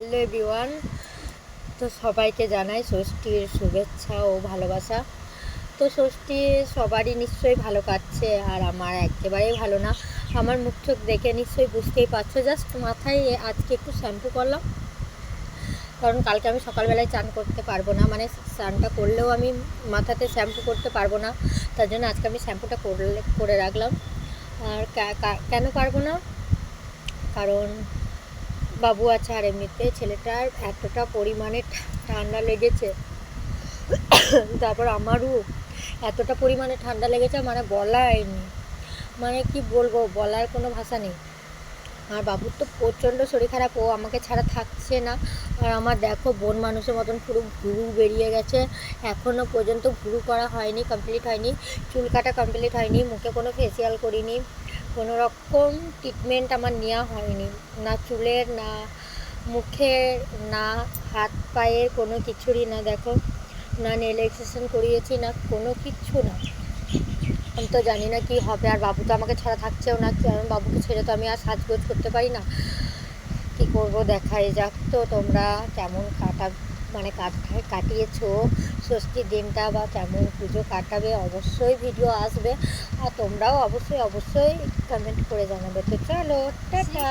Hello everyone, তো সবাইকে জানাই ষষ্ঠীর শুভেচ্ছা ও ভালোবাসা। তো ষষ্ঠী সবারই নিশ্চয়ই ভালো কাটছে, আর আমার একেবারেই ভালো না। আমার মুখ চোখ দেখে নিশ্চয়ই বুঝতেই পারছো। জাস্ট মাথায় আজকে একটু শ্যাম্পু করলাম, কারণ কালকে আমি সকালবেলায় চান করতে পারবো না, মানে স্নানটা করলেও আমি মাথাতে শ্যাম্পু করতে পারবো না। তার জন্য আজকে আমি শ্যাম্পুটা করে রাখলাম। আর কেন পারবো না, কারণ বাবু আছে, আর এমনিতে ছেলেটার এতটা পরিমাণে ঠান্ডা লেগেছে, তারপর আমারও এতটা পরিমাণে ঠান্ডা লেগেছে, মানে বলায়নি, মানে কি বলবো, বলার কোনো ভাষা নেই। আর বাবুর তো প্রচণ্ড শরীর খারাপ, ও আমাকে ছাড়া থাকছে না। আর আমার দেখো বোন মানুষের মতন পুরো ভুরু বেরিয়ে গেছে, এখনও পর্যন্ত ভুরু করা হয়নি, কমপ্লিট হয়নি, চুল কাটা কমপ্লিট হয়নি, মুখে কোনো ফেসিয়াল করিনি, কোনো রকম ট্রিটমেন্ট আমার নেওয়া হয়নি, না চুলের, না মুখের, না হাত পায়ের, কোনো কিছুরই না। দেখো, না নেল এক্সটেনশন করিয়েছি, না কোনো কিচ্ছু না। আমি তো জানি না কি হবে। আর বাবু তো আমাকে ছাড়া থাকছেও না, কারণ বাবুকে ছেড়ে তো আমি আর সাজগোজ করতে পারি না। কি করব, দেখাই যাক। তো তোমরা কেমন কাটিয়েছো ষষ্ঠীর দিনটা, বা কেমন পুজো কাটাবে, অবশ্যই ভিডিও আসবে, আর তোমরাও অবশ্যই কমেন্ট করে জানাবে। তো চলো, টাটা।